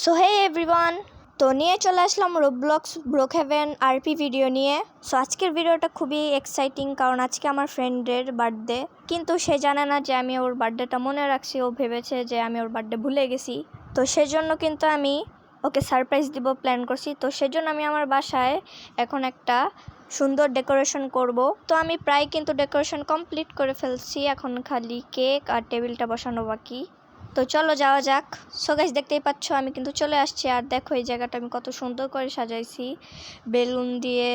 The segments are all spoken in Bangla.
সো হে এভরিওয়ান, তো নিয়ে চলে আসলাম রোবলক্স ব্রোকহেভেন আরপি ভিডিও নিয়ে। সো আজকের ভিডিওটা খুবই এক্সাইটিং, কারণ আজকে আমার ফ্রেন্ডের বার্থডে, কিন্তু সে জানে না যে আমি ওর বার্থডেটা মনে রাখছি। ও ভেবেছে যে আমি ওর বার্থডে ভুলে গেছি। তো সেজন্য কিন্তু আমি ওকে সারপ্রাইজ দিব প্ল্যান করছি। তো সেজন্য আমি আমার বাসায় এখন একটা সুন্দর ডেকোরেশন করব। তো আমি প্রায় কিন্তু ডেকোরেশন কমপ্লিট করে ফেলছি, এখন খালি কেক আর টেবিলটা বসানো বাকি। তো চলো যাওয়া যাক। সো গাইস, দেখতেই পাচ্ছ আমি কিন্তু চলে আসছি। আর দেখো এই জায়গাটা আমি কত সুন্দর করে সাজাইছি বেলুন দিয়ে,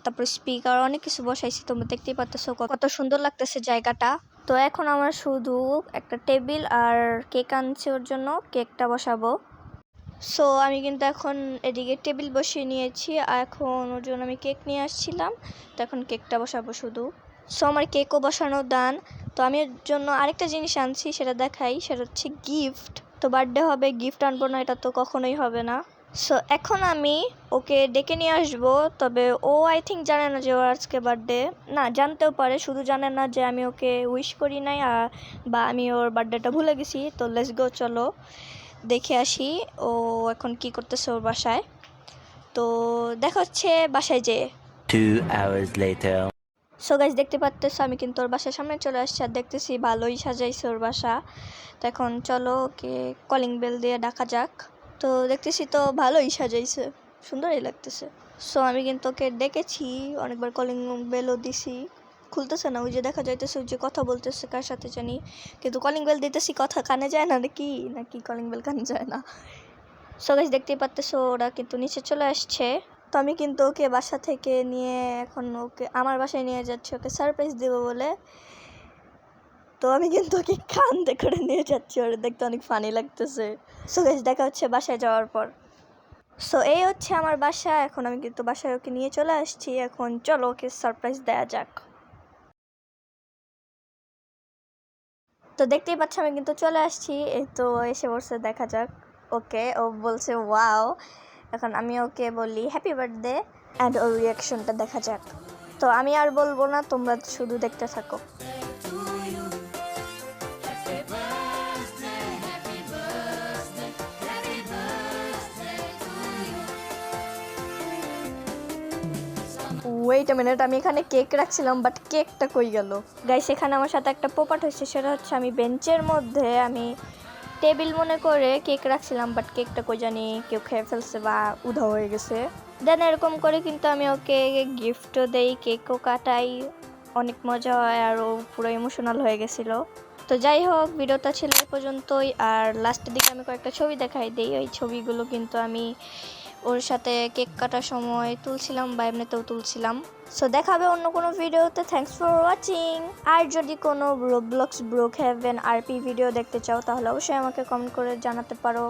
তারপর স্পিকার, অনেক কিছু বসাইছি। তোমরা দেখতেই পাচ্ছ কত সুন্দর লাগতেছে জায়গাটা। তো এখন আমার শুধু একটা টেবিল আর কেক আনছে, ওর জন্য কেকটা বসাবো। সো আমি কিন্তু এখন এদিকে টেবিল বসিয়ে নিয়েছি, আর এখন ওর জন্য আমি কেক নিয়ে আসছিলাম। তো এখন কেকটা বসাবো শুধু। সো আমার কেকও বসানো ডান। তো আমি এর জন্য আরেকটা জিনিস আনছি, সেটা দেখাই। সেটা হচ্ছে গিফট। তো বার্থডে হবে, গিফট আনবো না এটা তো কখনোই হবে না। সো এখন আমি ওকে ডেকে নিয়ে আসবো। তবে ও আই থিঙ্ক জানে না যে ওর আজকে বার্থডে। না, জানতেও পারে, শুধু জানে না যে আমি ওকে উইশ করি নাই বা আমি ওর বার্থডেটা ভুলে গেছি। তো লেটস গো, চলো দেখে আসি ও এখন কি করতেছে ওর বাসায়। তো দেখা হচ্ছে বাসায় যেয়ে। 2 hours later. সো গাইস, দেখতে পাচ্তেছো আমি কিন্তু ওর বাসার সামনে চলে আসছি, আর দেখতেছি ভালোই সাজাইছে ওর বাসা। তো এখন চলো ওকে কলিং বেল দিয়ে ডাকা যাক। তো দেখতেছি তো ভালোই সাজাইছে, সুন্দরই লাগতেছে। সো আমি কিন্তু ওকে ডেকেছি, অনেকবার কলিং বেলও দিছি, খুলতেছে না। ওই যে দেখা যাইতেছে ওই যে কথা বলতেছে কার সাথে জানি, কিন্তু কলিং বেল দিতেছি, কথা কানে যায় না নাকি কলিং বেল কানে যায় না। সো গাইস, দেখতেই পাচ্তেছো ওরা কিন্তু নিচে চলে আসছে। তো আমি কিন্তু ওকে বাসা থেকে নিয়ে এখন ওকে আমার বাসায় নিয়ে যাচ্ছি ওকে সারপ্রাইজ দেবো বলে। তো আমি কিন্তু ওকে কাঁধে করে নিয়ে যাচ্ছি, ওর দেখতে অনেক ফানি লাগতেছে। সো গাইস, দেখা হচ্ছে বাসায় যাওয়ার পর। সো এই হচ্ছে আমার বাসা। এখন আমি কিন্তু বাসায় ওকে নিয়ে চলে আসছি। এখন চলো ওকে সারপ্রাইজ দেওয়া যাক। তো দেখতেই পাচ্ছ আমি কিন্তু চলে আসছি, এই তো এসে বসে, দেখা যাক। ওকে, ও বলছে ওয়াও। এখন আমি ওকে বলি হ্যাপি বার্থডে, অ্যান্ড ওর রিয়াকশনটা দেখা যাক। তো আমি আর বলবো না, তোমরা শুধু দেখতে থাকো। ওয়েট আ মিনিট, আমি এখানে কেক রাখছিলাম, বাট কেকটা কই গেল? গাইস, এখানে আমার সাথে একটা পোপাট হয়েছে। সেটা হচ্ছে আমি বেঞ্চের মধ্যে আমি টেবিল মনে করে কেক রাখছিলাম, বাট কেকটা কই জানি কেউ খেয়ে ফেলছে বা উধাও হয়ে গেছে। দেন এরকম করে কিন্তু আমি ওকে গিফটও দেই, কেকও কাটাই, অনেক মজা হয়, আর ও পুরো ইমোশনাল হয়ে গেছিলো। তো যাই হোক, ভিডিওটা ছিল এই পর্যন্তই। আর লাস্টের দিকে আমি কয়েকটা ছবি দেখাই দিই। ওই ছবিগুলো কিন্তু আমি ওর সাথে কেক কাটার সময় তুলছিলাম বা এমনিতেও তুলছিলাম। সো দেখা হবে অন্য কোনো ভিডিওতে। Thanks for watching. আর যদি কোনো রোবলক্স ব্রোকহেভেন আরপি ভিডিও দেখতে চাও, তাহলে অবশ্যই আমাকে কমেন্ট করে জানাতে পারো।